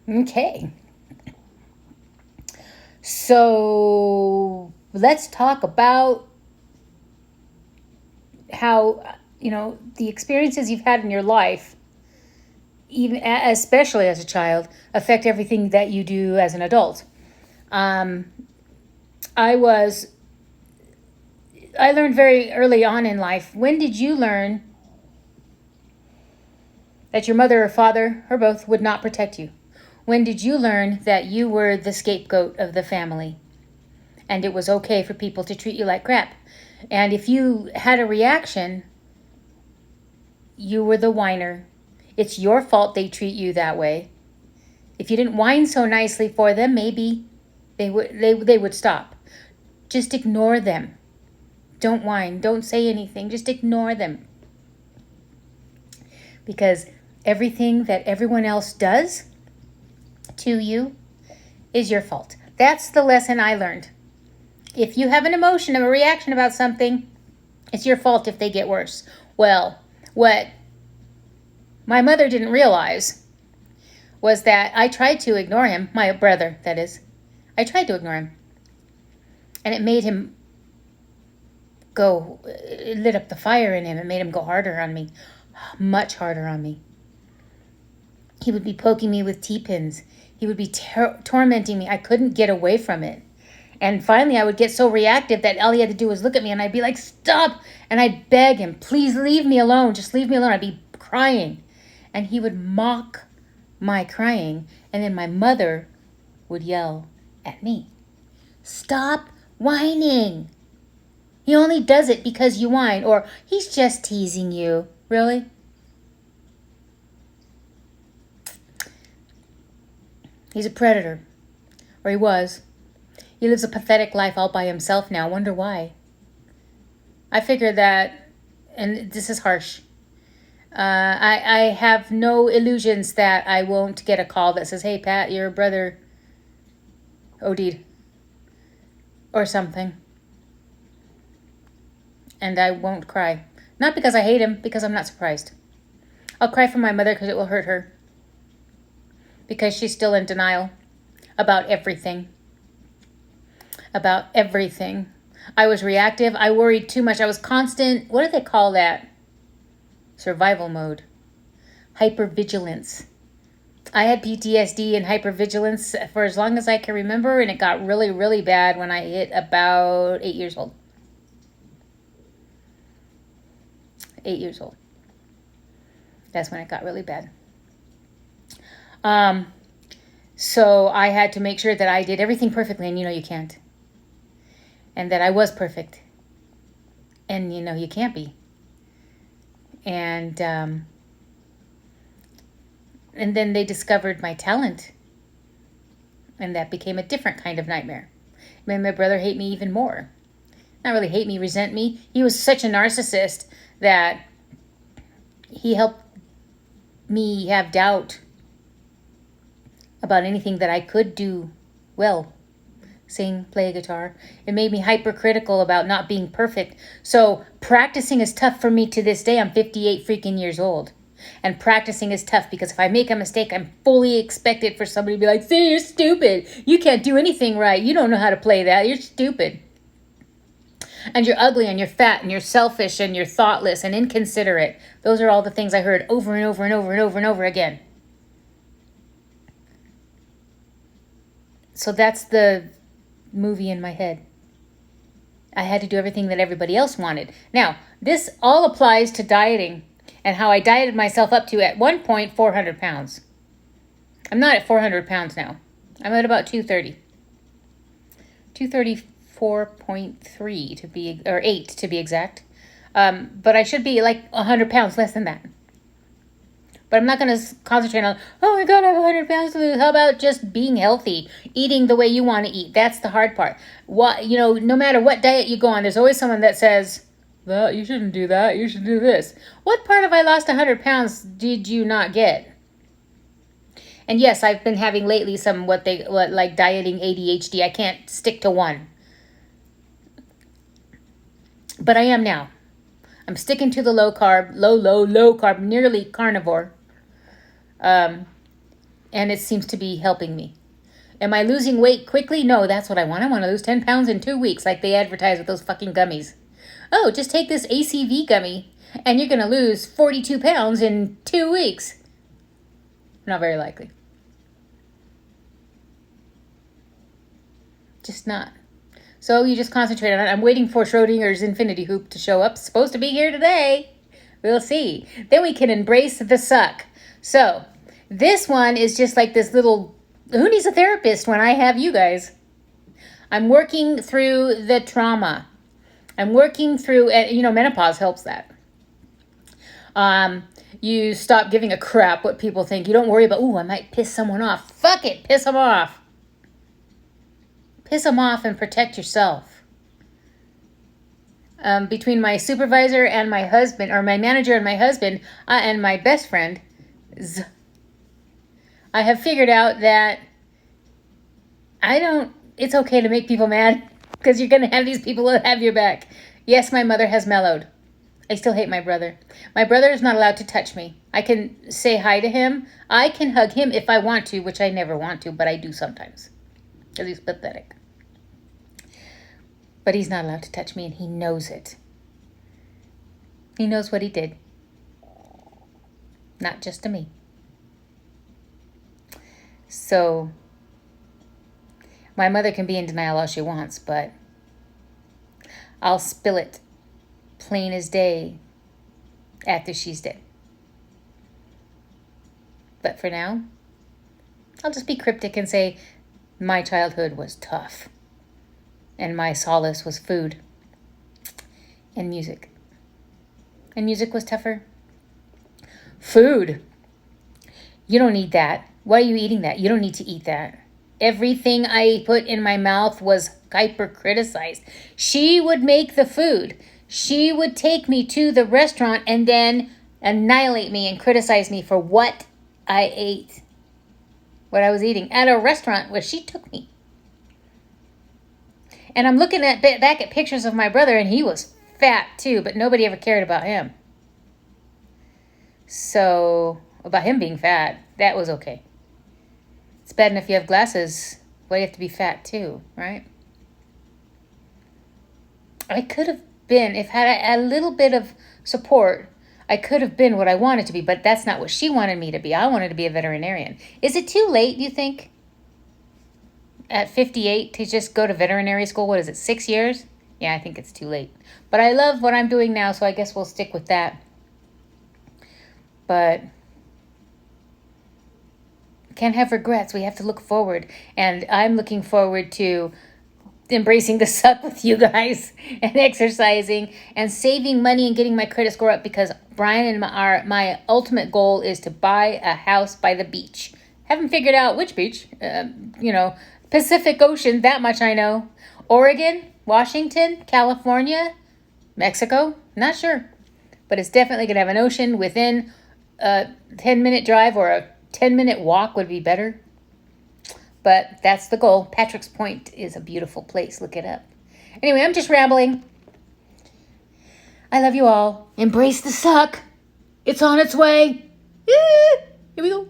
Okay. So let's talk about how, the experiences you've had in your life, even especially as a child, affect everything that you do as an adult. Um, I was, I learned very early on in life. When did you learn that your mother or father, or both, would not protect you? When did you learn that you were the scapegoat of the family and it was okay for people to treat you like crap? And if you had a reaction, you were the whiner. It's your fault they treat you that way. If you didn't whine so nicely for them, maybe they would stop. Just ignore them. Don't whine. Don't say anything. Just ignore them. Because everything that everyone else does to you is your fault. That's the lesson I learned. If you have an emotion, a reaction about something, it's your fault if they get worse. Well, what my mother didn't realize was that I tried to ignore him, my brother, that is. I tried to ignore him. And it made him it lit up the fire in him. It made him go harder on me, much harder on me. He would be poking me with T-pins. He would be tormenting me. I couldn't get away from it. And finally, I would get so reactive that all he had to do was look at me, and I'd be like, stop! And I'd beg him, please leave me alone. Just leave me alone. I'd be crying. And he would mock my crying. And then my mother would yell at me, stop whining. He only does it because you whine. Or he's just teasing you. Really? He's a predator. Or he was. He lives a pathetic life all by himself now. Wonder why. I figure that, and this is harsh, I have no illusions that I won't get a call that says, hey, Pat, your brother OD'd. Or something. And I won't cry. Not because I hate him, because I'm not surprised. I'll cry for my mother because it will hurt her. Because she's still in denial about everything. About everything. I was reactive. I worried too much. I was constant, what do they call that? Survival mode. Hypervigilance. I had PTSD and hypervigilance for as long as I can remember, and it got really, really bad when I hit about 8 years old. 8 years old. That's when it got really bad. So I had to make sure that I did everything perfectly, and you can't. And that I was perfect. And you can't be. And then they discovered my talent. And that became a different kind of nightmare. It made my brother hate me even more. Not really hate me, resent me. He was such a narcissist that he helped me have doubt about anything that I could do well. Sing, play a guitar. It made me hypercritical about not being perfect. So practicing is tough for me to this day. I'm 58 freaking years old. And practicing is tough because if I make a mistake, I'm fully expected for somebody to be like, see, you're stupid. You can't do anything right. You don't know how to play that. You're stupid. And you're ugly and you're fat and you're selfish and you're thoughtless and inconsiderate. Those are all the things I heard over and over and over and over and over again. So that's the movie in my head. I had to do everything that everybody else wanted. Now, this all applies to dieting and how I dieted myself up to, at one point, 400 pounds. I'm not at 400 pounds now. I'm at about 230. 234.3 to be, or 8 to be exact. But I should be like 100 pounds less than that. But I'm not going to concentrate on, oh my God, I have 100 pounds to lose. How about just being healthy, eating the way you want to eat? That's the hard part. No matter what diet you go on, there's always someone that says, well, you shouldn't do that. You should do this. What part of I lost 100 pounds did you not get? And yes, I've been having lately some like dieting ADHD. I can't stick to one. But I am now. I'm sticking to the low carb, nearly carnivore. and it seems to be helping me. Am I losing weight quickly? No, that's what I want. I want to lose 10 pounds in 2 weeks like they advertise with those fucking gummies. Oh, just take this ACV gummy and you're going to lose 42 pounds in 2 weeks. Not very likely. Just not. So you just concentrate on it. I'm waiting for Schrodinger's infinity hoop to show up. It's supposed to be here today. We'll see. Then we can embrace the suck. So this one is just like this little, who needs a therapist when I have you guys? I'm working through the trauma. I'm working through, menopause helps that. You stop giving a crap what people think. You don't worry about, I might piss someone off. Fuck it, piss them off. Piss them off and protect yourself. Between my supervisor and my husband, or my manager and my husband, and my best friend, I have figured out that it's okay to make people mad because you're going to have these people that have your back. Yes, my mother has mellowed. I still hate my brother. My brother is not allowed to touch me. I can say hi to him. I can hug him if I want to, which I never want to, but I do sometimes because he's pathetic. But he's not allowed to touch me, and he knows it. He knows what he did. Not just to me. So, my mother can be in denial all she wants, but I'll spill it plain as day after she's dead. But for now, I'll just be cryptic and say my childhood was tough. And my solace was food and music. And music was tougher. Food. You don't need that. Why are you eating that? You don't need to eat that. Everything I put in my mouth was hyper criticized. She would make the food. She would take me to the restaurant and then annihilate me and criticize me for what I ate. What I was eating at a restaurant where she took me. And I'm looking back at pictures of my brother, and he was fat too, but nobody ever cared about him. So, about him being fat, that was okay. It's bad enough you have glasses. Why do you have to be fat too, right? I could have been, if I had a little bit of support, I could have been what I wanted to be, but that's not what she wanted me to be. I wanted to be a veterinarian. Is it too late, do you think? At 58 to just go to veterinary school? What is it, 6 years? Yeah, I think it's too late. But I love what I'm doing now, so I guess we'll stick with that. But can't have regrets. We have to look forward. And I'm looking forward to embracing the suck with you guys and exercising and saving money and getting my credit score up, because Brian and my ultimate goal is to buy a house by the beach. Haven't figured out which beach. Pacific Ocean, that much I know. Oregon, Washington, California, Mexico, not sure. But it's definitely going to have an ocean within a 10-minute drive, or a 10-minute walk would be better. But that's the goal. Patrick's Point is a beautiful place. Look it up. Anyway, I'm just rambling. I love you all. Embrace the suck. It's on its way. Here we go.